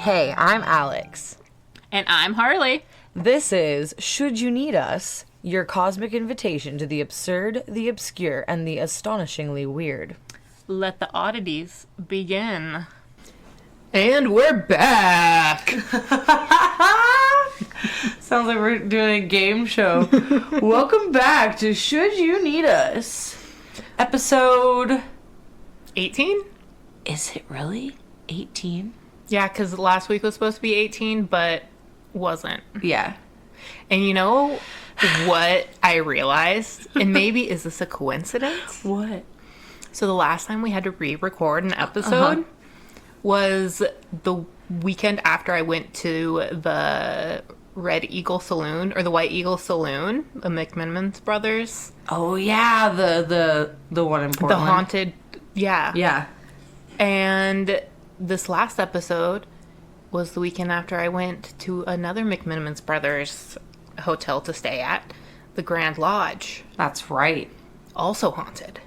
Hey, I'm Alex. And I'm Harley. This is Should You Need Us? Your cosmic invitation to the absurd, the obscure, and the astonishingly weird. Let the oddities begin. And we're back! Sounds like we're doing a game show. Welcome back to Should You Need Us? Episode 18? Is it really 18? Yeah, because last week was supposed to be 18, but wasn't. Yeah. And you know what I realized? And maybe is this a coincidence? What? So the last time we had to re-record an episode was the weekend after I went to the Red Eagle Saloon, or the White Eagle Saloon, the McMiniman's brothers. Oh yeah, the one in Portland. The haunted, yeah. Yeah. And this last episode was the weekend after I went to another McMiniman's brothers hotel to stay at, the Grand Lodge. That's right. Also haunted.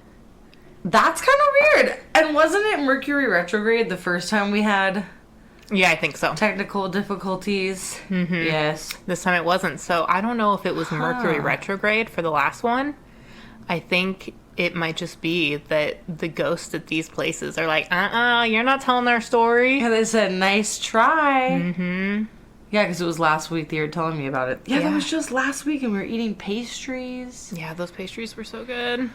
That's kind of weird. And wasn't it Mercury retrograde the first time we had Yeah, I think so. technical difficulties? Mm-hmm. Yes. This time it wasn't. So I don't know if it was Mercury retrograde for the last one. I think it might just be that the ghosts at these places are like, you're not telling our story. Yeah, they said, nice try. Mm-hmm. Yeah, because it was last week that you were telling me about it. Yeah, that was just last week and we were eating pastries. Yeah, those pastries were so good.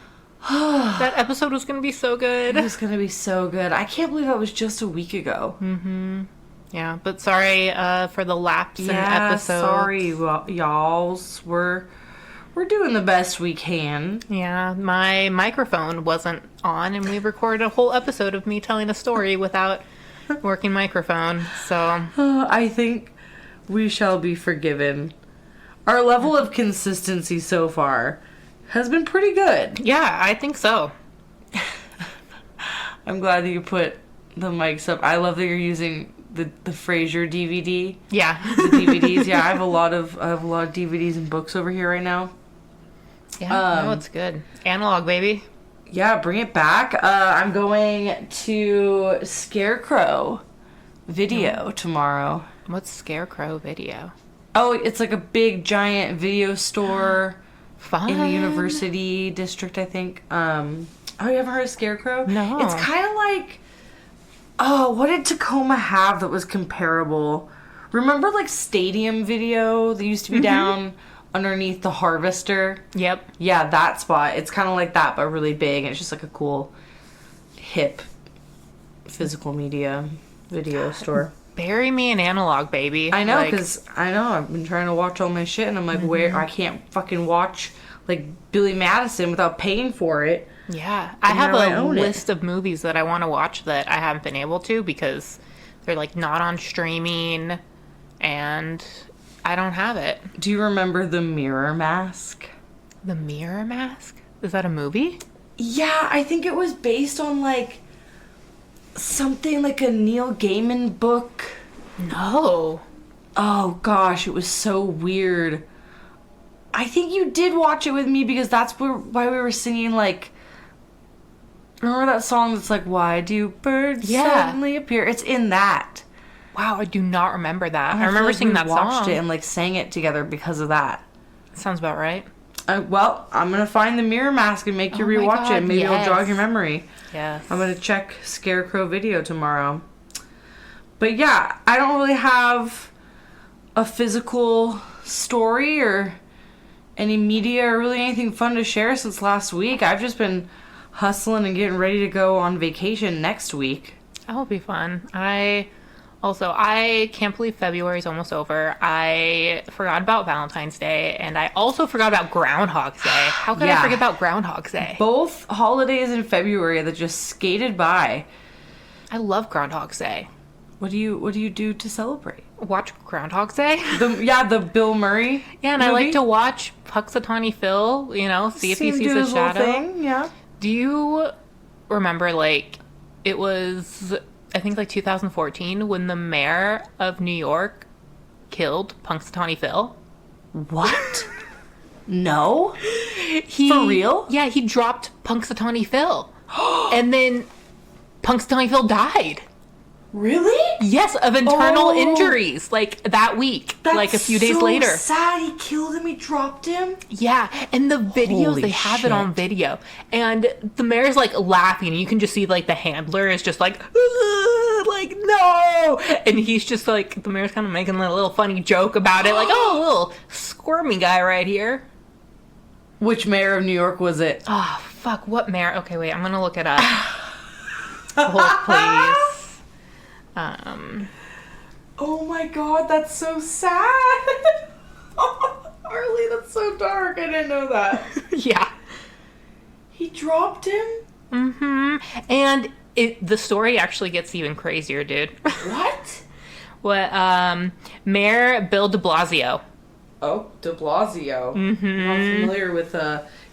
That episode was going to be so good. It was going to be so good. I can't believe that was just a week ago. Mm-hmm. Yeah, but sorry for the lapse in episodes. Sorry, y'alls. We're doing the best we can. Yeah, my microphone wasn't on, and we recorded a whole episode of me telling a story without working microphone, so... I think we shall be forgiven. Our level of consistency so far has been pretty good. Yeah, I think so. I'm glad that you put the mics up. I love that you're using the Frasier DVD. Yeah. The DVDs. Yeah, I have a lot of DVDs and books over here right now. Yeah, no, it's good. Analog, baby. Yeah, bring it back. I'm going to Scarecrow Video tomorrow. What's Scarecrow Video? Oh, it's like a big, giant video store Fun. in the university district, I think. Oh, you haven't heard of Scarecrow? No. It's kind of like... Oh, what did Tacoma have that was comparable? Remember, like, Stadium Video that used to be down underneath the Harvester? Yep. Yeah, that spot. It's kind of like that, but really big. And it's just like a cool, hip, physical media video store. Bury me in analog, baby. I know, because I've been trying to watch all my shit, and I'm like, where I can't fucking watch, like, Billy Madison without paying for it. Yeah. I have now a list of movies that I want to watch that I haven't been able to because they're, like, not on streaming, and I don't have it. Do you remember The Mirror Mask? The Mirror Mask? Is that a movie? Yeah, I think it was based on, like, something like a Neil Gaiman book. No. Oh, gosh, it was so weird. I think you did watch it with me because that's why we were singing, like... Remember that song that's like, why do birds suddenly appear? It's in that. Wow, I do not remember that. I feel remember like singing we that watched song. it and, like, sang it together because of that. Sounds about right. Well, I'm going to find The Mirror Mask and make you rewatch it. Maybe it'll jog your memory. Yes. I'm going to check Scarecrow Video tomorrow. But yeah, I don't really have a physical story or any media or really anything fun to share since last week. I've just been hustling and getting ready to go on vacation next week. That will be fun. I can't believe February's almost over. I forgot about Valentine's Day, and I also forgot about Groundhog's Day. How could I forget about Groundhog's Day? Both holidays in February that just skated by. I love Groundhog's Day. What do you do to celebrate? Watch Groundhog's Day? The Bill Murray Yeah, and movie? I like to watch Punxsutawney Phil, see if he sees a shadow. Thing, yeah. Do you remember, like, it was, I think, like 2014 when the mayor of New York killed Punxsutawney Phil? What? No? For real? Yeah, he dropped Punxsutawney Phil. And then Punxsutawney Phil died. Really? Yes, of internal injuries, like that week, like a few days later. That's so sad. He killed him. He dropped him. Yeah, and the videos, Holy they have shit. it on video. And the mayor's like laughing. You can just see like the handler is just like no. And he's just like, the mayor's kind of making a little funny joke about it. Like, oh, a little squirmy guy right here. Which mayor of New York was it? Oh, fuck, what mayor? Okay, wait, I'm going to look it up. Hold, please. Oh my god, that's so sad. Harley, that's so dark. I didn't know that. Yeah. He dropped him? Mm-hmm. And the story actually gets even crazier, dude. What? Mayor Bill de Blasio. Oh, de Blasio. Mm-hmm. I'm not familiar with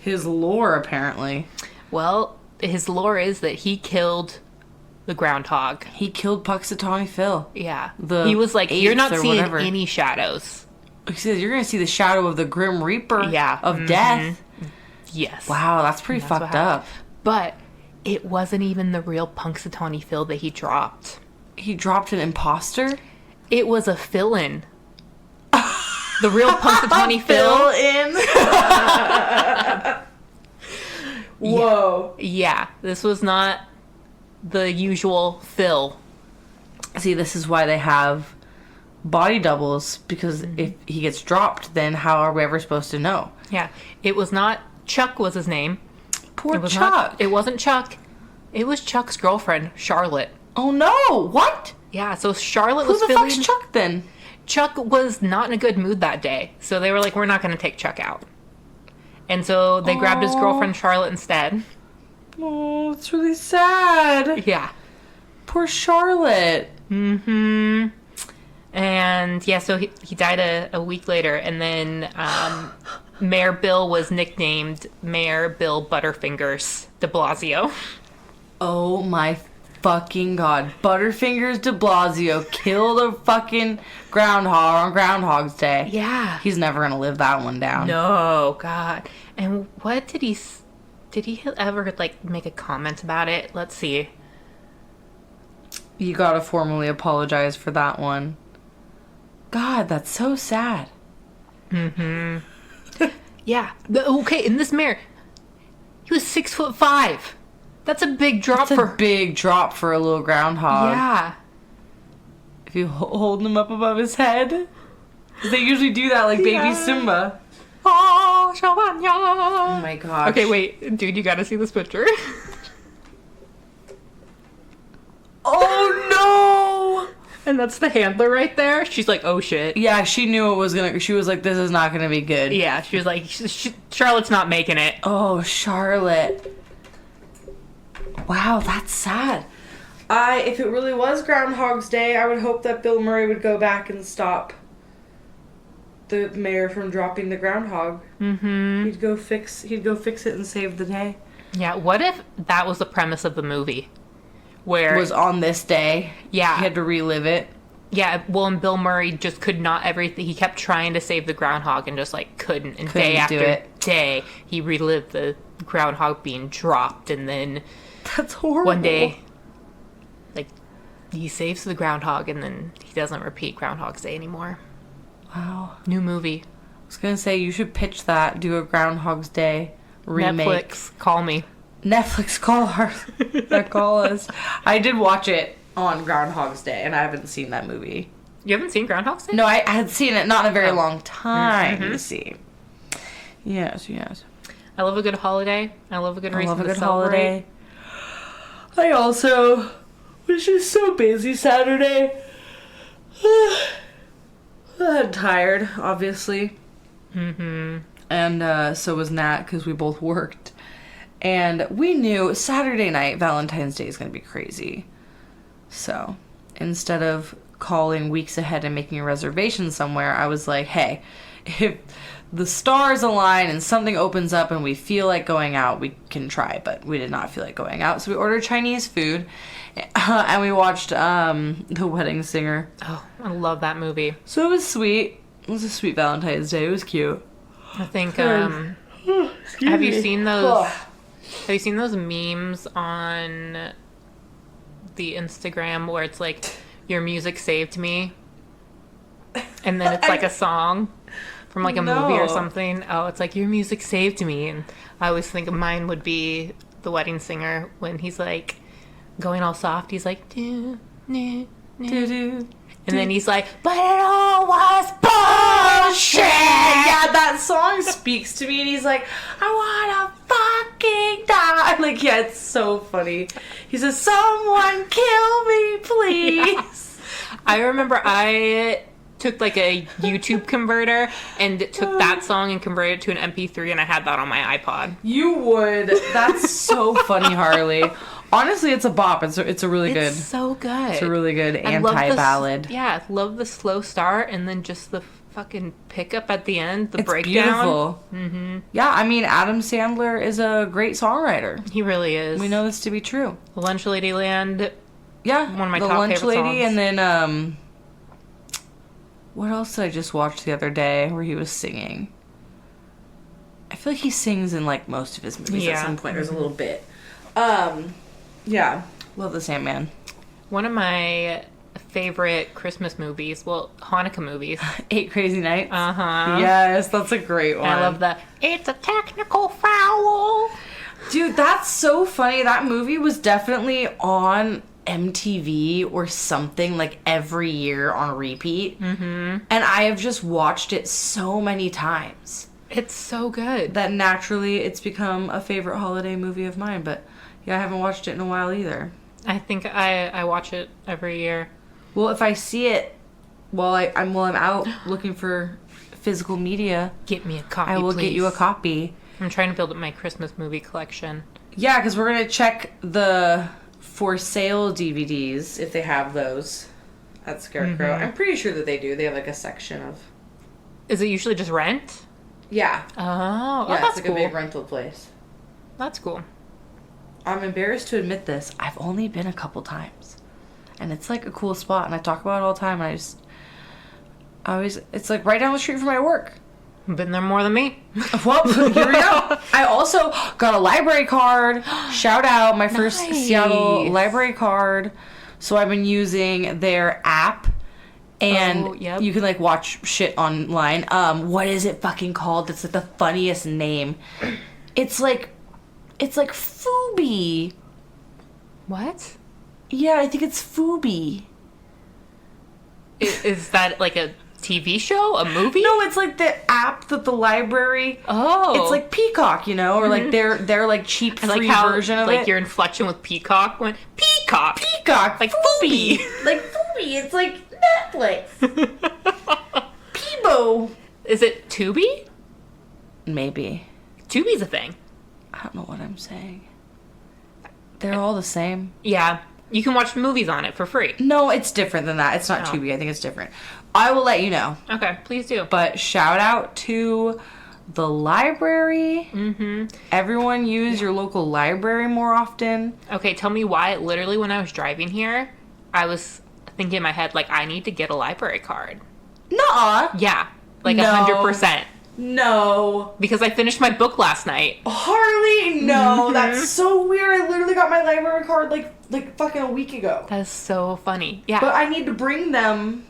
his lore, apparently. Well, his lore is that he killed the groundhog. He killed Puxatawny Phil. Yeah. The he was like, you're not seeing whatever. any shadows. He says, you're going to see the shadow of the Grim Reaper of death. Yes. Wow, that's pretty fucked up. But it wasn't even the real Punxsutawney Phil that he dropped. He dropped an imposter? It was a fill-in. The real Punxsutawney Phil. In? Whoa. Yeah, this was not the usual Phil. See, this is why they have body doubles, because if he gets dropped, then how are we ever supposed to know? Yeah, it was not Chuck was his name. Poor Chuck. It wasn't Chuck. It was Chuck's girlfriend, Charlotte. Oh no, what? Yeah, so Charlotte Who was the filling... fuck's Chuck then? Chuck was not in a good mood that day, so they were like, we're not going to take Chuck out. And so they grabbed his girlfriend, Charlotte, instead. Oh, it's really sad. Yeah. Poor Charlotte. Mm-hmm. And yeah, so he died a week later, and then Mayor Bill was nicknamed Mayor Bill Butterfingers de Blasio. Oh my fucking god. Butterfingers de Blasio killed a fucking groundhog on Groundhog's Day. Yeah. He's never gonna live that one down. No, God. And what did he ever, like, make a comment about it? Let's see. You gotta formally apologize for that one. God, that's so sad. Mm-hmm. Yeah. Okay, and this mayor, he was 6'5". That's a big drop That's a big drop for a little groundhog. Yeah. If you hold him up above his head. They usually do that like baby Simba. Oh, Shavanya. Oh my gosh. Okay, wait. Dude, you gotta see this picture. Oh no! And that's the handler right there. She's like, oh shit. Yeah, she knew it was gonna... She was like, this is not gonna be good. Yeah, she was like, Charlotte's not making it. Oh, Charlotte. Wow, that's sad. If it really was Groundhog's Day, I would hope that Bill Murray would go back and stop the mayor from dropping the groundhog. Mm-hmm. He'd go fix it and save the day. Yeah, what if that was the premise of the movie? Where It was on this day. Yeah. He had to relive it. Yeah, well, and Bill Murray just could not he kept trying to save the groundhog and just, like, couldn't. And day after day, he relived the groundhog being dropped, and then... That's horrible. One day, like, he saves the groundhog, and then he doesn't repeat Groundhog's Day anymore. Wow. New movie. I was gonna say, you should pitch that. Do a Groundhog's Day remake. Netflix, call me. Netflix, call us. I did watch it on Groundhog's Day, and I haven't seen that movie. You haven't seen Groundhog's Day? No, I had seen it not in a very long time, Mm-hmm. you see. Yes. I love a good holiday. I love a good reason to celebrate. Holiday. I also was just so busy Saturday. I'm tired, obviously. Mm-hmm. And so was Nat, because we both worked. And we knew Saturday night, Valentine's Day, is going to be crazy. So instead of calling weeks ahead and making a reservation somewhere, I was like, hey, if the stars align and something opens up and we feel like going out, we can try. But we did not feel like going out. So we ordered Chinese food and we watched The Wedding Singer. Oh, I love that movie. So it was sweet. It was a sweet Valentine's Day. It was cute. I think, have you seen those... Have you seen those memes on the Instagram where it's like, your music saved me? And then it's like a song from like a movie or something. Oh, it's like, your music saved me. And I always think mine would be The Wedding Singer when he's like going all soft. He's like, do, do, do, do. And then he's like, but it all was bullshit. Yeah, that song speaks to me, and he's like, I wanna fucking die. Like, yeah, it's so funny. He says, someone kill me, please. Yeah. I remember I took like a YouTube converter and took that song and converted it to an MP3, and I had that on my iPod. You would. That's so funny, Harley. Honestly, it's a bop. It's a really good. It's so good. It's a really good anti-ballad. Yeah, love the slow start and then just the fucking pickup at the end, the it's breakdown. Beautiful. Mm-hmm. Yeah, I mean, Adam Sandler is a great songwriter. He really is. We know this to be true. Lunch Lady Land. Yeah, one of my the top Lunch favorite Lady, songs. and then what else did I just watch the other day where he was singing? I feel like he sings in like most of his movies at some point. There's a little bit. Yeah, love the Sandman. One of my favorite Christmas movies, well, Hanukkah movies. 8 Crazy Nights. Uh-huh. Yes, that's a great one. I love that. It's a technical foul. Dude, that's so funny. That movie was definitely on MTV or something like every year on repeat. Mm-hmm. And I have just watched it so many times. It's so good. That naturally it's become a favorite holiday movie of mine, but yeah, I haven't watched it in a while either. I think I watch it every year. Well, if I see it while I'm out looking for physical media, get me a copy, I will please. get you a copy. I'm trying to build up my Christmas movie collection. Yeah, because we're going to check the for sale DVDs, if they have those at Scarecrow. Mm-hmm. I'm pretty sure that they do. They have like a section of... Is it usually just rent? Yeah. Oh, yeah, that's it's like cool. a big rental place. That's cool. I'm embarrassed to admit this. I've only been a couple times. And it's like a cool spot, and I talk about it all the time, and it's like right down the street from my work. Been there more than me. Well, here we go. I also got a library card. Shout out my first Seattle library card. So I've been using their app, and you can like watch shit online. What is it fucking called? It's like the funniest name. It's like Fubi. What? Yeah, I think it's Fubi. Is that like a TV show? A movie? No, it's like the app that the library... Oh. It's like Peacock, you know? Or like their like cheap free version of it. Like your inflection with Peacock went, Peacock! Peacock! Like Fubi! Like Fubi! It's like Netflix! Peebo! Is it Tubi? Maybe. Tubi's a thing. I don't know what I'm saying. They're all the same. Yeah. You can watch movies on it for free. No, it's different than that. It's not Tubi. I think it's different. I will let you know. Okay, please do. But shout out to the library. Mm-hmm. Everyone use your local library more often. Okay, tell me why. Literally, when I was driving here, I was thinking in my head, like, I need to get a library card. Nuh-uh. Yeah. Like 100%. No. Because I finished my book last night. Harley, no. Mm-hmm. That's so weird. I literally got my library card like fucking a week ago. That is so funny. Yeah. But I need to bring them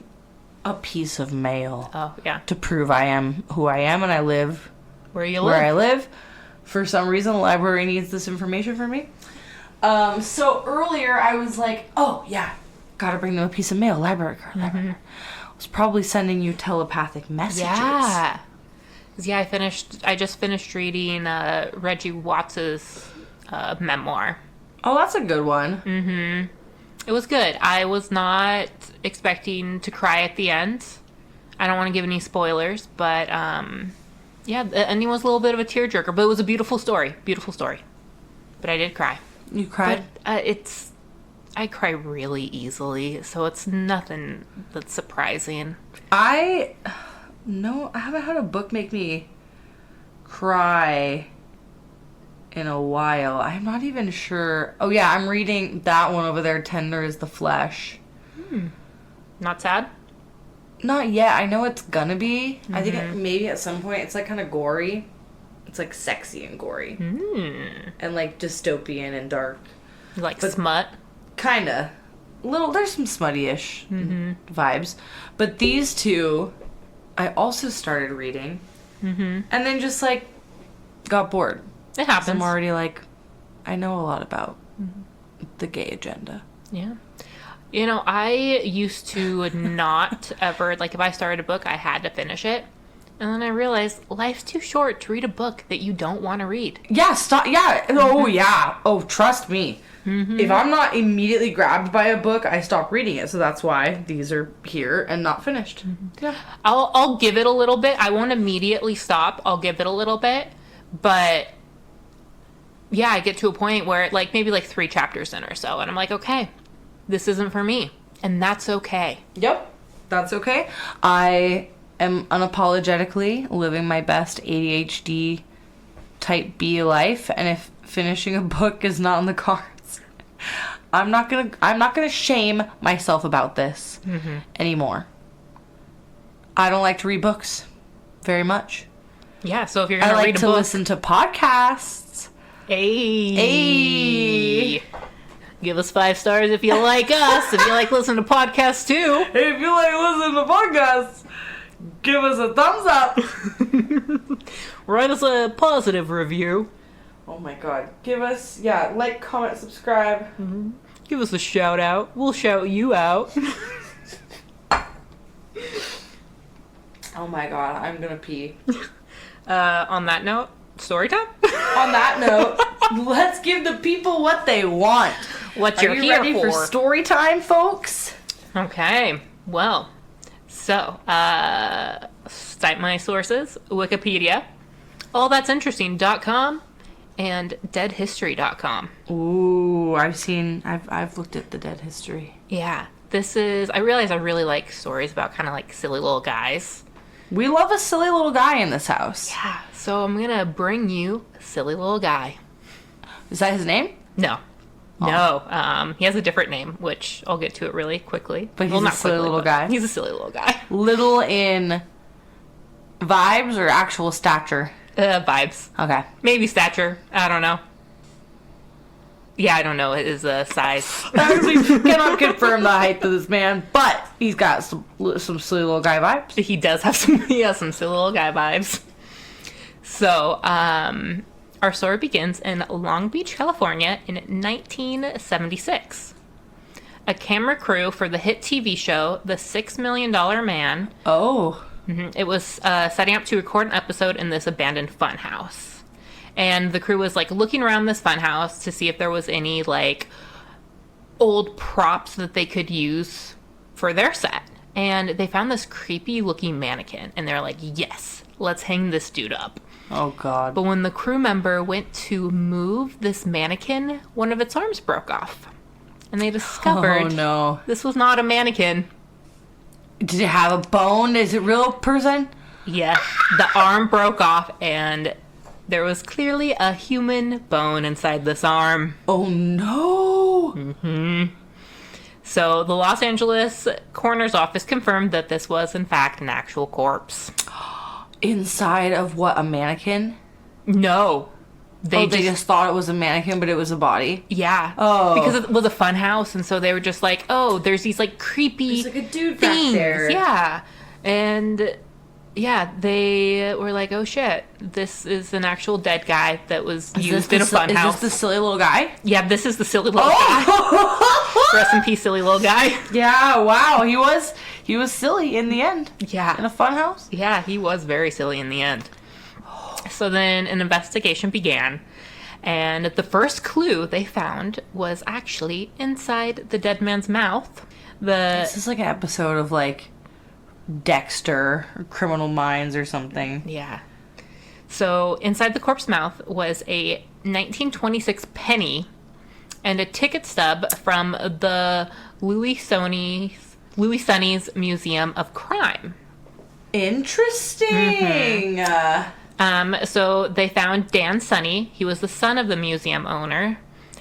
a piece of mail. Oh, yeah. To prove I am who I am and I live where I live. For some reason, the library needs this information from me. So earlier I was like, oh, yeah. Gotta bring them a piece of mail. Library card. Library card. I was probably sending you telepathic messages. Yeah. Yeah, I just finished reading Reggie Watts's memoir. Oh, that's a good one. Mm-hmm. It was good. I was not expecting to cry at the end. I don't want to give any spoilers, but yeah, the ending was a little bit of a tearjerker, but it was a beautiful story. Beautiful story. But I did cry. You cried? But I cry really easily, so it's nothing that's surprising. No, I haven't had a book make me cry in a while. I'm not even sure. Oh, yeah, I'm reading that one over there, Tender is the Flesh. Not sad? Not yet. I know it's gonna be. Mm-hmm. I think maybe at some point it's like kind of gory. It's like sexy and gory. And like dystopian and dark. Like smut? kinda. There's some smutty-ish vibes. But these two, I also started reading. And then just, like, got bored. It happens. I'm already, like, I know a lot about the gay agenda. Yeah. You know, I used to not ever, like, if I started a book, I had to finish it. And then I realized life's too short to read a book that you don't want to read. Yeah, stop. Yeah. Oh, yeah. Oh, trust me. If I'm not immediately grabbed by a book, I stop reading it. So that's why these are here and not finished. Yeah. I'll give it a little bit. I won't immediately stop. I'll give it a little bit. But, yeah, I get to a point where, like, maybe, like, 3 chapters in or so. And I'm like, okay, this isn't for me. And that's okay. Yep. That's okay. I am unapologetically living my best ADHD type B life. And if finishing a book is not in the cards, I'm not gonna shame myself about this anymore. I don't like to read books very much. Yeah, so if you're gonna read a book, I like to listen to podcasts. Hey. Give us 5 stars if you like us. If you like listening to podcasts too. If you like listening to podcasts, give us a thumbs up. Write us a positive review. Oh my god. Give us, like, comment, subscribe. Give us a shout out. We'll shout you out. Oh my god, I'm gonna pee. On that note, story time? On that note, let's give the people what they want. What you're here ready for story time, folks? Okay. Well, so, cite my sources, Wikipedia, allthat'sinteresting.com, and deadhistory.com. Ooh, I've looked at the dead history. Yeah. I realize I really like stories about kind of like silly little guys. We love a silly little guy in this house. Yeah. So I'm going to bring you a silly little guy. Is that his name? No. Oh. No. He has a different name, which I'll get to it really quickly. But he's a silly little guy? He's a silly little guy. Little in vibes or actual stature? Vibes. Okay. Maybe stature. I don't know. Yeah, I don't know his size. I actually cannot confirm the height of this man, but he's got some silly little guy vibes. He does have some silly little guy vibes. So, our story begins in Long Beach, California in 1976. A camera crew for the hit TV show The $6 Million Man. Oh. It was setting up to record an episode in this abandoned funhouse. And the crew was, like, looking around this funhouse to see if there was any, like, old props that they could use for their set. And they found this creepy-looking mannequin. And they're like, yes, let's hang this dude up. Oh, God. But when the crew member went to move this mannequin, one of its arms broke off. And they discovered this was not a mannequin. Did it have a bone? Is it a real person? Yeah. The arm broke off, and there was clearly a human bone inside this arm. Oh, no. Mm-hmm. So the Los Angeles coroner's office confirmed that this was, in fact, an actual corpse. Inside of what, a mannequin? No. They just thought it was a mannequin, but it was a body? Yeah. Oh. Because it was a fun house, and so they were just like, oh, there's these, like, creepy There's, like, a dude things. back there. Yeah. And, yeah, they were like, oh, shit, this is an actual dead guy that was used in a fun house. Is this the silly little guy? Yeah, this is the silly little guy. Rest in peace, silly little guy. Yeah, wow. He was silly in the end. Yeah. In a fun house? Yeah, he was very silly in the end. So then an investigation began, and the first clue they found was actually inside the dead man's mouth. This is like an episode of, like, Dexter or Criminal Minds or something. Yeah. So inside the corpse's mouth was a 1926 penny and a ticket stub from the Louis Sonny's Museum of Crime. Interesting. So they found Dan Sonny. He was the son of the museum owner,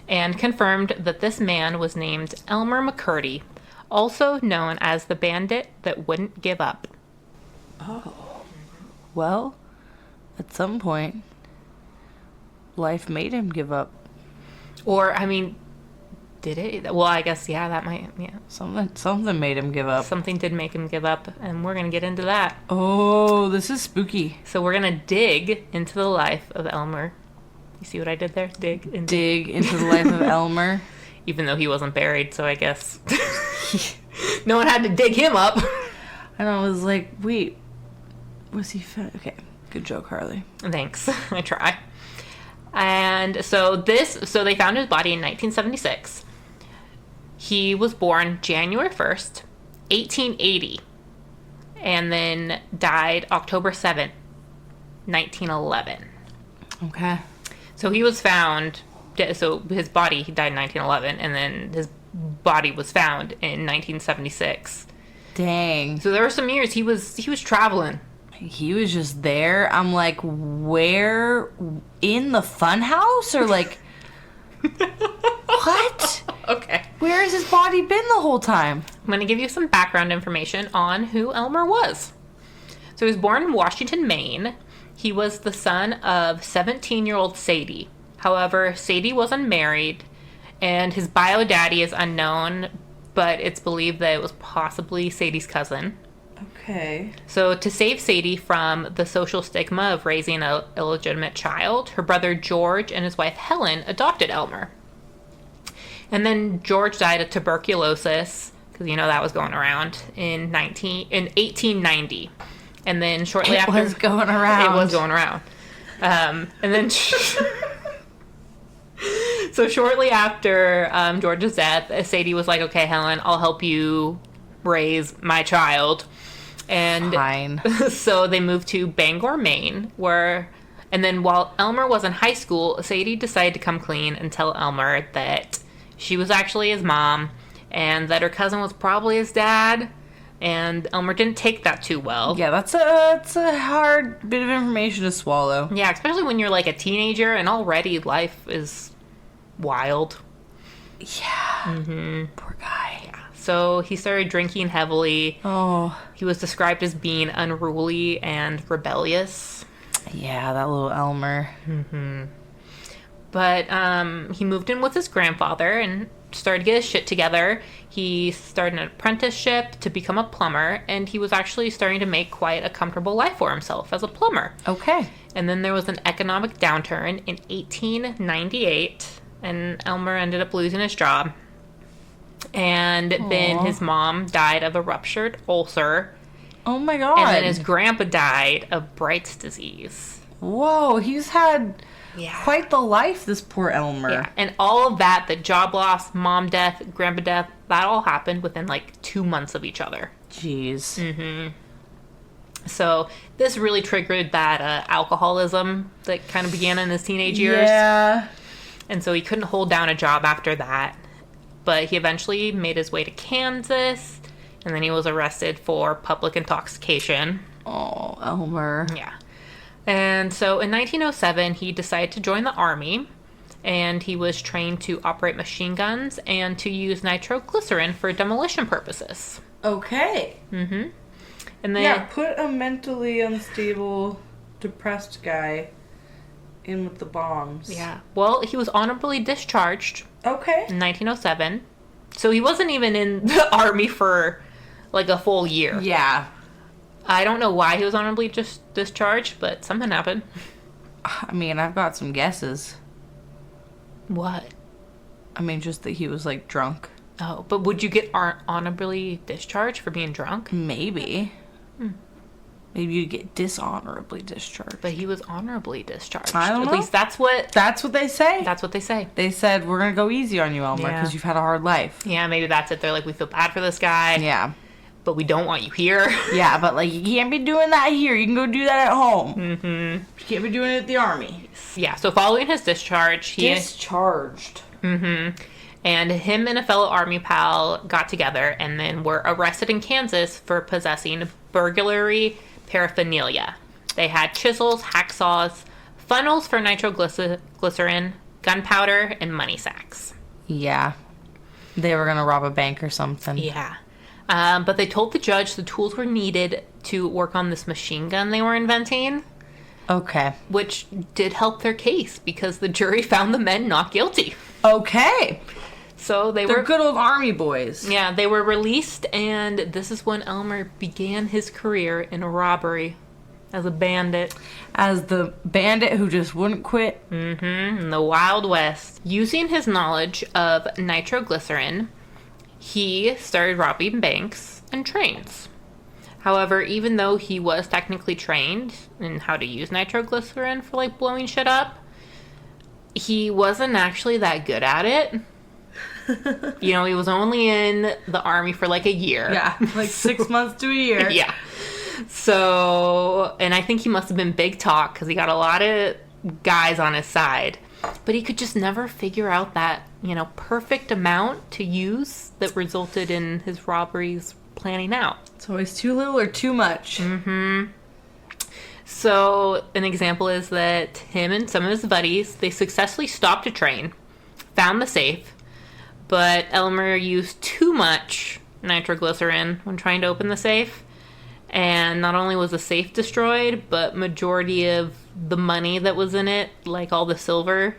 and confirmed that this man was named Elmer McCurdy, also known as the bandit that wouldn't give up. Oh. Well, at some point, life made him give up. Or, I mean, Did it? Well, I guess, yeah, that might, yeah. Something made him give up. Something did make him give up, and we're going to get into that. Oh, this is spooky. So we're going to dig into the life of Elmer. You see what I did there? Dig into the life of Elmer. Even though he wasn't buried, so I guess no one had to dig him up. And I was like, wait, was he found? Okay, good joke, Harley. Thanks. I try. And so they found his body in 1976. He was born January 1st, 1880, and then died October 7th, 1911. Okay. So he was found, so his body, he died in 1911, and then his body was found in 1976. Dang. So there were some years he was traveling. He was just there. I'm like, where? In the fun house? Or like, what? Okay. Where has his body been the whole time? I'm going to give you some background information on who Elmer was. So he was born in Washington, Maine. He was the son of 17-year-old Sadie. However, Sadie was unmarried, and his bio daddy is unknown, but it's believed that it was possibly Sadie's cousin. Okay. So to save Sadie from the social stigma of raising an illegitimate child, her brother George and his wife Helen adopted Elmer. And then George died of tuberculosis, because that was going around in 1890. And then shortly after... It was going around. It was going around. And then... So shortly after George's death, Sadie was like, okay, Helen, I'll help you raise my child. And fine. So they moved to Bangor, Maine, and then while Elmer was in high school, Sadie decided to come clean and tell Elmer that she was actually his mom and that her cousin was probably his dad. And Elmer didn't take that too well. Yeah, that's a hard bit of information to swallow. Yeah, especially when you're like a teenager and already life is wild. Yeah. Mm-hmm. Poor guy. Yeah. So he started drinking heavily. Oh. He was described as being unruly and rebellious. Yeah, that little Elmer. Mm-hmm. But he moved in with his grandfather and started to get his shit together. He started an apprenticeship to become a plumber, and he was actually starting to make quite a comfortable life for himself as a plumber. Okay. And then there was an economic downturn in 1898, and Elmer ended up losing his job. And then his mom died of a ruptured ulcer. Oh my god. And then his grandpa died of Bright's disease. Whoa, he's had quite the life, this poor Elmer. Yeah, and all of that, the job loss, mom death, grandpa death, that all happened within like 2 months of each other. Jeez. Mm-hmm. So this really triggered that alcoholism that kind of began in his teenage years. Yeah. And so he couldn't hold down a job after that. But he eventually made his way to Kansas, and then he was arrested for public intoxication. Oh, Elmer. Yeah. And so in 1907, he decided to join the Army, and he was trained to operate machine guns and to use nitroglycerin for demolition purposes. Okay. Mm-hmm. And then put a mentally unstable, depressed guy in with the bombs. Yeah. Well, he was honorably discharged. Okay. In 1907. So he wasn't even in the Army for like a full year. Yeah. I don't know why he was honorably just discharged, but something happened. I mean, I've got some guesses. What? I mean, just that he was, like, drunk. Oh, but would you get honorably discharged for being drunk? Maybe. Maybe you'd get dishonorably discharged. But he was honorably discharged. I don't know. At least that's what they say. That's what they say. They said, we're going to go easy on you, Elmer, because you've had a hard life. Yeah, maybe that's it. They're like, we feel bad for this guy. Yeah. But we don't want you here. Yeah, but, like, you can't be doing that here. You can go do that at home. Mm-hmm. You can't be doing it at the Army. Yeah, so following his discharge, he... Discharged. Mm-hmm. And him and a fellow Army pal got together and then were arrested in Kansas for possessing burglary paraphernalia. They had chisels, hacksaws, funnels for nitroglycerin, gunpowder, and money sacks. Yeah. They were going to rob a bank or something. Yeah. But they told the judge the tools were needed to work on this machine gun they were inventing. Okay. Which did help their case because the jury found the men not guilty. Okay. So They're good old army boys. Yeah, they were released, and this is when Elmer began his career in robbery as a bandit. As the bandit who just wouldn't quit. In the Wild West. Using his knowledge of nitroglycerin, he started robbing banks and trains. However, even though he was technically trained in how to use nitroglycerin for, like, blowing shit up, he wasn't actually that good at it. You know, he was only in the army for like a year. Yeah, like 6 months to a year. Yeah. So, and I think he must have been big talk because he got a lot of guys on his side. But he could just never figure out that, you know, perfect amount to use that resulted in his robberies planning out. It's always too little or too much. So, an example is that him and some of his buddies, they successfully stopped a train, found the safe, but Elmer used too much nitroglycerin when trying to open the safe. And not only was the safe destroyed, but majority of the money that was in it, like all the silver,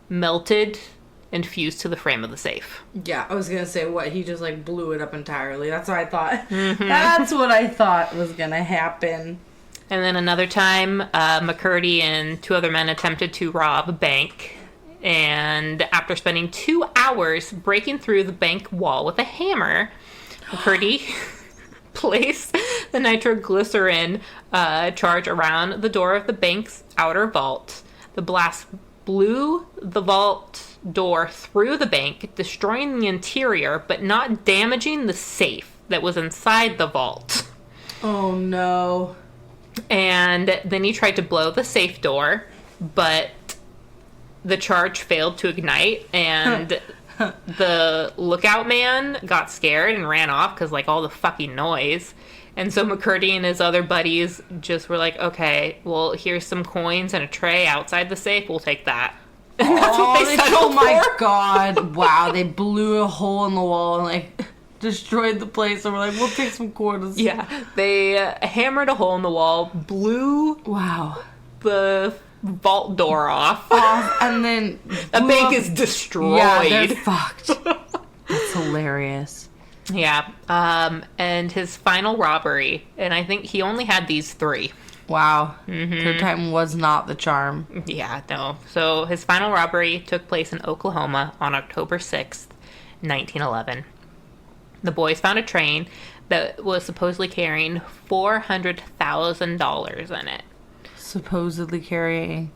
melted and fused to the frame of the safe. Yeah, I was going to say, what, he just, like, blew it up entirely. That's what I thought. That's what I thought was going to happen. And then another time, McCurdy and two other men attempted to rob a bank. And after spending 2 hours breaking through the bank wall with a hammer, McCurdy placed the nitroglycerin charge around the door of the bank's outer vault. The blast blew the vault door through the bank, destroying the interior, but not damaging the safe that was inside the vault. Oh, no. And then he tried to blow the safe door, but the charge failed to ignite, and the lookout man got scared and ran off because, like, all the fucking noise. And so McCurdy and his other buddies just were like, okay, well, here's some coins and a tray outside the safe. We'll take that. And that's what they settled oh my for. God. Wow, they blew a hole in the wall and, like, destroyed the place. And we're like, we'll take some quarters. Yeah, they hammered a hole in the wall, blew Wow. the vault door off. And then The bank is destroyed. Yeah, they're fucked. That's hilarious. Yeah, and his final robbery, and I think he only had these 3. Wow. Third time was not the charm. Yeah, no. So his final robbery took place in Oklahoma on October 6th, 1911. The boys found a train that was supposedly carrying $400,000 in it. Supposedly carrying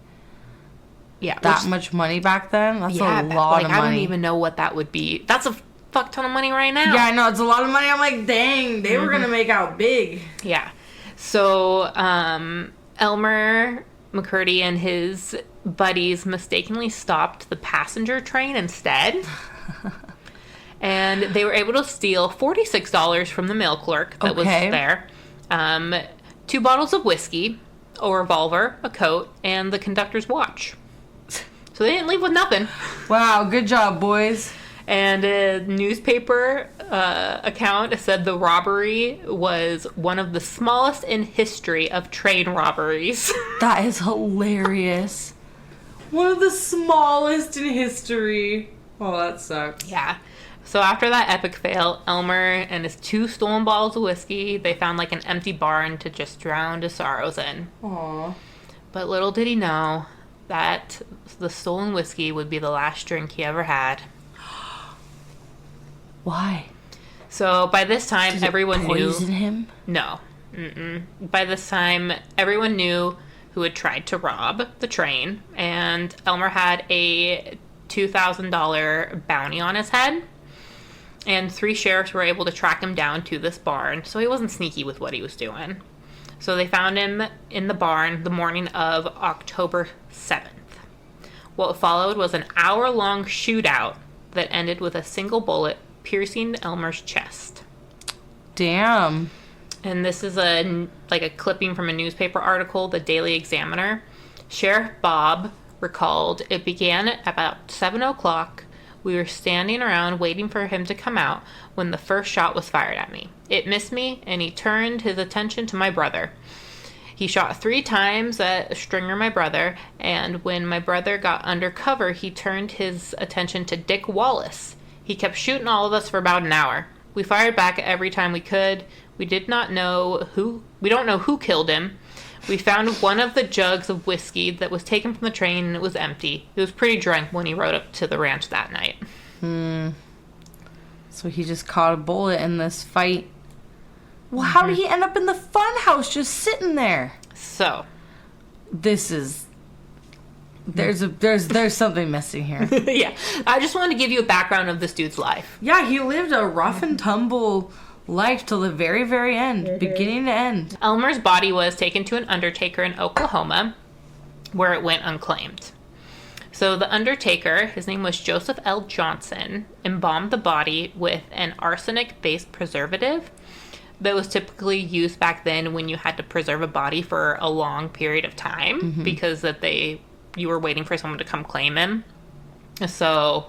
Yeah, that much money back then? That's a lot like, of I don't money. even know what that would be. That's a fuck ton of money right now. Yeah, I know. It's a lot of money. I'm like, dang, they were going to make out big. Yeah. So, Elmer McCurdy and his buddies mistakenly stopped the passenger train instead. And they were able to steal $46 from the mail clerk that was there. 2 bottles of whiskey, a revolver, a coat, and the conductor's watch. So they didn't leave with nothing. Wow, good job, boys. And a newspaper account said the robbery was one of the smallest in history of train robberies. That is hilarious. One of the smallest in history. Oh, that sucks. Yeah. So after that epic fail, Elmer and his 2 stolen bottles of whiskey, they found like an empty barn to just drown his sorrows in. Aww. But little did he know that the stolen whiskey would be the last drink he ever had. Why? So by this time, everyone knew... Poison him? No. Mm-mm. By this time, everyone knew who had tried to rob the train, and Elmer had a $2,000 bounty on his head, and 3 sheriffs were able to track him down to this barn, so he wasn't sneaky with what he was doing. So they found him in the barn the morning of October 7th. What followed was an hour-long shootout that ended with a single bullet piercing Elmer's chest. Damn. And this is a clipping from a newspaper article, the Daily Examiner. Sheriff Bob recalled, "It began at about 7 o'clock. We were standing around waiting for him to come out when the first shot was fired at me. It missed me, and he turned his attention to my brother. He shot 3 times at Stringer, my brother, and when my brother got under cover, he turned his attention to Dick Wallace. He kept shooting all of us for about an hour. We fired back every time we could. We don't know who killed him. We found one of the jugs of whiskey that was taken from the train and it was empty. He was pretty drunk when he rode up to the ranch that night. So he just caught a bullet in this fight. Well, how did he end up in the fun house just sitting there? So, this is... There's something missing here. yeah. I just wanted to give you a background of this dude's life. Yeah, he lived a rough and tumble life till the very, very end. Beginning to end. Elmer's body was taken to an undertaker in Oklahoma, where it went unclaimed. So the undertaker, his name was Joseph L. Johnson, embalmed the body with an arsenic-based preservative that was typically used back then when you had to preserve a body for a long period of time because you were waiting for someone to come claim him. So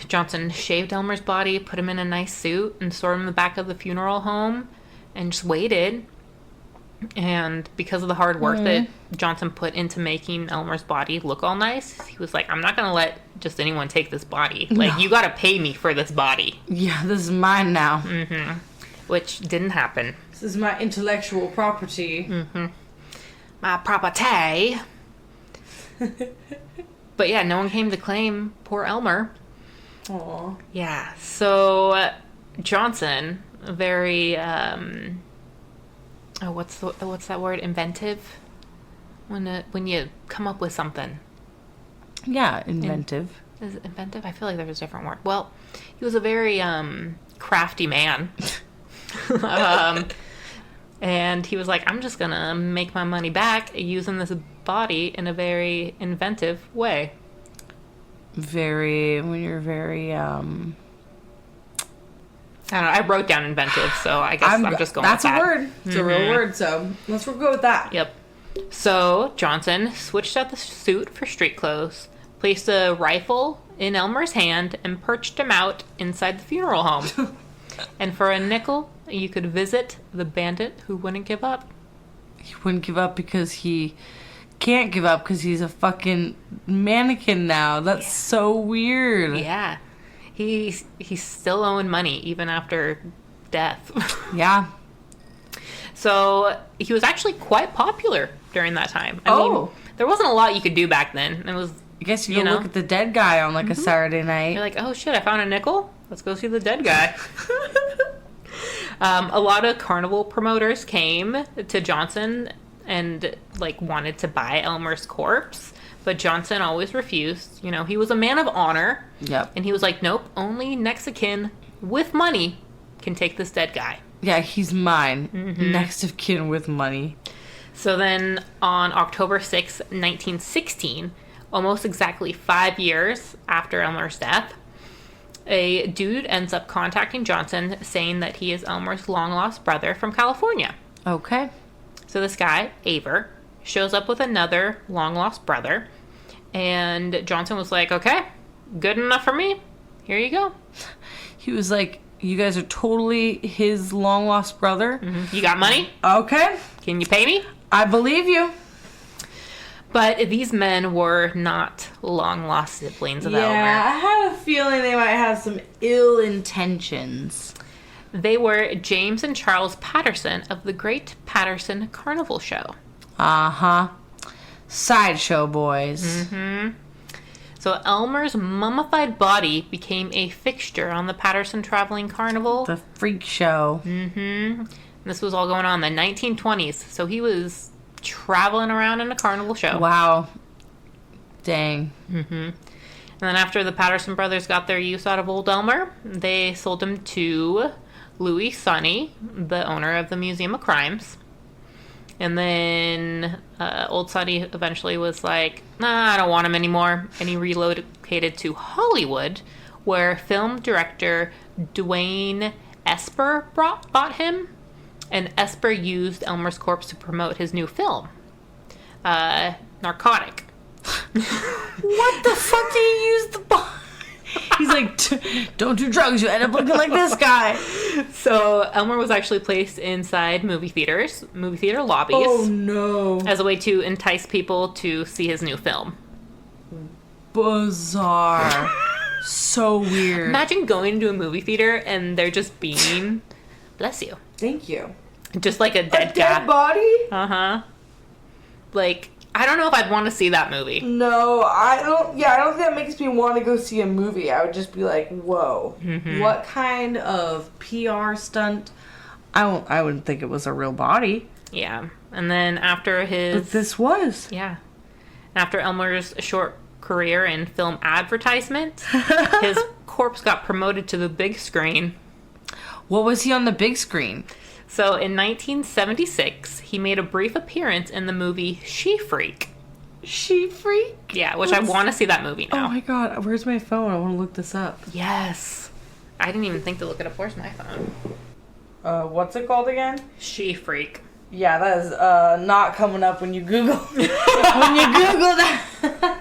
Johnson shaved Elmer's body, put him in a nice suit, and stored him in the back of the funeral home and just waited. And because of the hard work that Johnson put into making Elmer's body look all nice, he was like, I'm not going to let just anyone take this body. Like, you got to pay me for this body. Yeah, this is mine now. Which didn't happen. This is my intellectual property. My property. But yeah, no one came to claim poor Elmer. Aww. Yeah, so Johnson, very, what's that word? Inventive? When you come up with something. Yeah, inventive. Is it inventive? I feel like there was a different word. Well, he was a very crafty man. And he was like, I'm just gonna make my money back using this body in a very inventive way. When you're very, I don't know. I wrote down inventive, so I guess I'm just going with that. That's a word. It's a real word, so let's go with that. Yep. So Johnson switched out the suit for street clothes, placed a rifle in Elmer's hand, and perched him out inside the funeral home. And for a nickel, you could visit the bandit who wouldn't give up. He wouldn't give up because he can't give up because he's a fucking mannequin now. That's so weird. Yeah. He's still owing money even after death. Yeah. So he was actually quite popular during that time. I mean, there wasn't a lot you could do back then. It was, I guess you could look at the dead guy on like a Saturday night. You're like, oh shit, I found a nickel. Let's go see the dead guy. A lot of carnival promoters came to Johnson and like wanted to buy Elmer's corpse, but Johnson always refused. You know, he was a man of honor. Yep. And he was like, nope, only next of kin with money can take this dead guy. Yeah, he's mine. Next of kin with money. So then on October 6, 1916, almost exactly 5 years after Elmer's death, a dude ends up contacting Johnson saying that he is Elmer's long-lost brother from California. Okay. So this guy, Aver, shows up with another long-lost brother, and Johnson was like, okay, good enough for me. Here you go. He was like, you guys are totally his long-lost brother? You got money? Okay. Can you pay me? I believe you. But these men were not long-lost siblings of Elmer. Yeah, I have a feeling they might have some ill intentions. They were James and Charles Patterson of the Great Patterson Carnival Show. Uh-huh. Sideshow boys. So Elmer's mummified body became a fixture on the Patterson Traveling Carnival. The freak show. This was all going on in the 1920s. So he was traveling around in a carnival show. Wow. Dang. And then after the Patterson brothers got their use out of old Elmer, they sold him to Louis Sonny, the owner of the Museum of Crimes. And then old Sonny eventually was like, nah, I don't want him anymore. And he relocated to Hollywood, where film director Dwayne Esper bought him. And Esper used Elmer's corpse to promote his new film, Narcotic. What the fuck do you use the body? He's like, don't do drugs, you end up looking like this guy. So Elmer was actually placed inside movie theater lobbies. Oh no. As a way to entice people to see his new film. Bizarre. So weird. Imagine going to a movie theater and they're just being, bless you, Thank you. just like a dead Dead guy. body? Uh-huh. Like, I don't know if I'd want to see that movie. No, I don't. Yeah, I don't think that makes me want to go see a movie. I would just be like, whoa, what kind of PR stunt? I wouldn't think it was a real body. Yeah. And then after his... But this was. Yeah. After Elmer's short career in film advertisement, his corpse got promoted to the big screen. What was he on the big screen? So in 1976, he made a brief appearance in the movie She Freak. She Freak? Yeah, which I want to see that movie now. Oh my god, where's my phone? I want to look this up. Yes. I didn't even think to look it up. Where's my phone? What's it called again? She Freak. Yeah, that is not coming up when you Google when you Google that.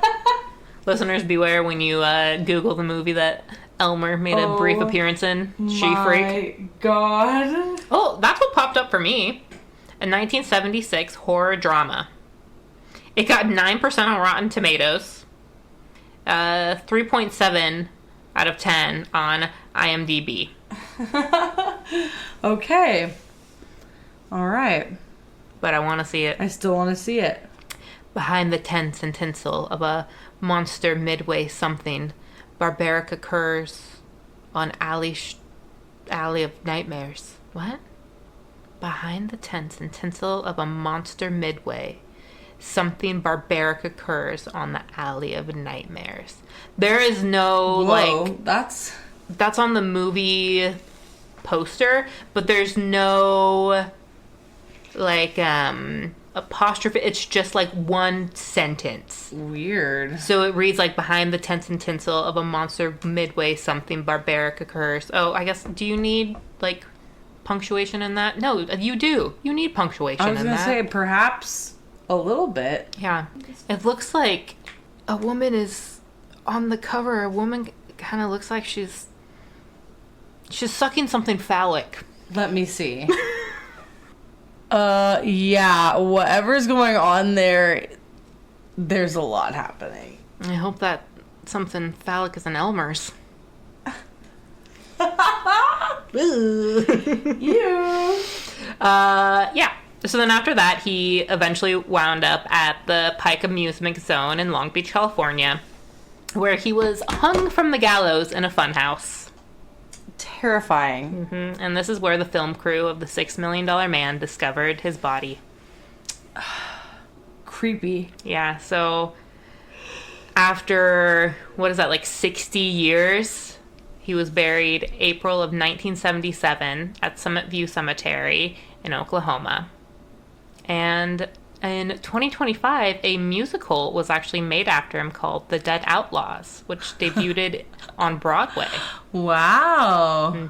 Listeners, beware when you Google the movie that Elmer made a brief appearance in. She Freak. My god. Oh, that's what popped up for me. A 1976 horror drama. It got 9% on Rotten Tomatoes. 3.7 out of 10 on IMDb. Okay. All right. But I want to see it. I still want to see it. Behind the tents and tinsel of a monster midway something, barbaric occurs on alley of nightmares. What? Behind the tents and tinsel of a monster midway, something barbaric occurs on the alley of nightmares. There is no, Whoa, that's on the movie poster, but there's no, apostrophe. It's just, one sentence. weird. So it reads, behind the tents and tinsel of a monster midway, something barbaric occurs. Oh, I guess, do you need, punctuation in that? No, you do. You need punctuation I in was that. going to say perhaps a little bit. Yeah. It looks like a woman is on the cover. A woman kind of looks like she's sucking something phallic. Let me see. Yeah, whatever's going on there's a lot happening. I hope that something phallic is an Elmer's. You. Yeah. So then after that, he eventually wound up at the Pike Amusement Zone in Long Beach, California, where he was hung from the gallows in a funhouse. Terrifying. And this is where the film crew of the $6 Million Man discovered his body. Creepy. Yeah, so after, 60 years, he was buried April of 1977 at Summit View Cemetery in Oklahoma. And in 2025, a musical was actually made after him called The Dead Outlaws, which debuted on Broadway. Wow.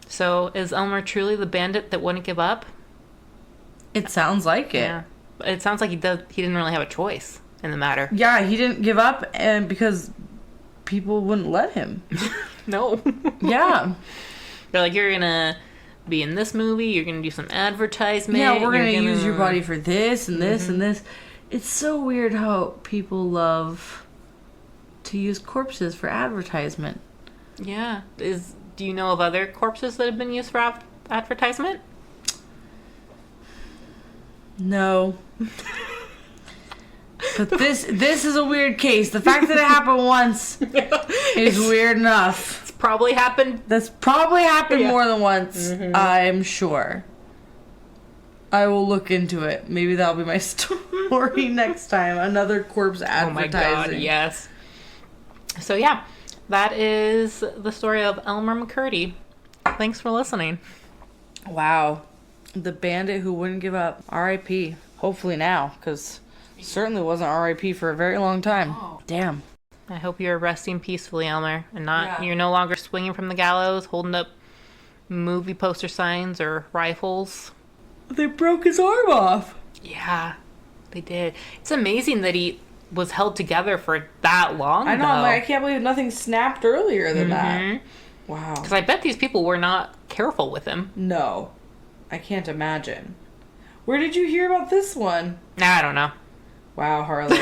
So is Elmer truly the bandit that wouldn't give up? It sounds like it. Yeah. It sounds like he didn't really have a choice in the matter. Yeah, he didn't give up and because people wouldn't let him. No. Yeah. They're like, you're gonna be in this movie, you're gonna do some advertisement. Yeah, we're gonna use your body for this and this and this. It's so weird how people love to use corpses for advertisement. Yeah. Do you know of other corpses that have been used for advertisement? No. But this is a weird case. The fact that it happened once is weird enough. It's probably happened. That's probably happened more than once, I'm sure. I will look into it. Maybe that'll be my story next time. Another corpse advertising. Oh my god, yes. So yeah, that is the story of Elmer McCurdy. Thanks for listening. Wow. The bandit who wouldn't give up. R.I.P. Hopefully now, because certainly wasn't R.I.P. for a very long time. Oh. Damn. I hope you're resting peacefully, Elmer, and you're no longer swinging from the gallows, holding up movie poster signs or rifles. They broke his arm off. Yeah, they did. It's amazing that he was held together for that long. I know. I can't believe nothing snapped earlier than that. Wow. Because I bet these people were not careful with him. No. I can't imagine. Where did you hear about this one? I don't know. Wow, Harley.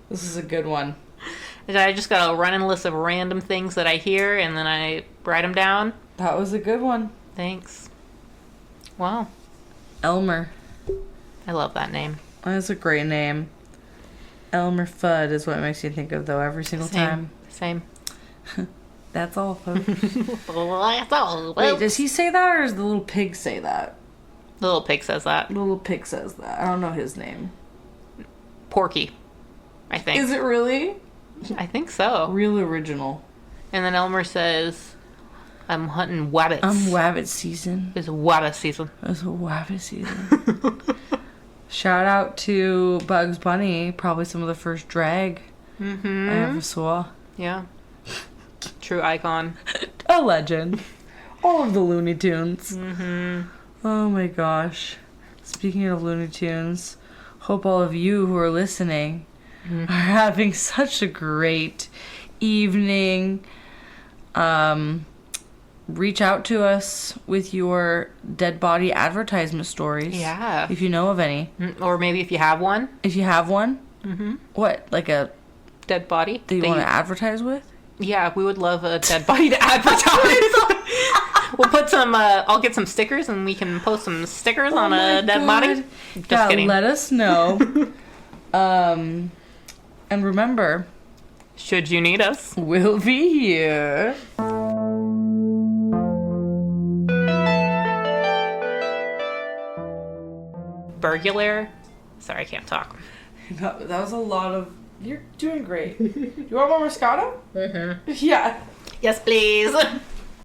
This is a good one. I just got a running list of random things that I hear, and then I write them down. That was a good one. Thanks. Wow. Elmer. I love that name. That's a great name. Elmer Fudd is what it makes you think of, though, every single time. Same. That's all, folks. That's all. Wait, does he say that, or does the little pig say that? The little pig says that. The little pig says that. I don't know his name. Porky, I think. Is it really? I think so. Real original. And then Elmer says, I'm hunting wabbits. Wabbit season. It's wabbit season. It's wabbit season. Shout out to Bugs Bunny. Probably some of the first drag I ever saw. Yeah. True icon. A legend. All of the Looney Tunes. Oh my gosh. Speaking of Looney Tunes, hope all of you who are listening are having such a great evening. Reach out to us with your dead body advertisement stories. Yeah. If you know of any. Or maybe if you have one. If you have one? What? Like a dead body? that you want to advertise with? Yeah, we would love a dead body to advertise. We'll put some, I'll get some stickers and we can post some stickers on a dead body. Just kidding. Let us know. And remember, should you need us, we'll be here. Burglar. Sorry, I can't talk. That was a lot of... You're doing great. You want more Moscato? Yeah. Yes, please.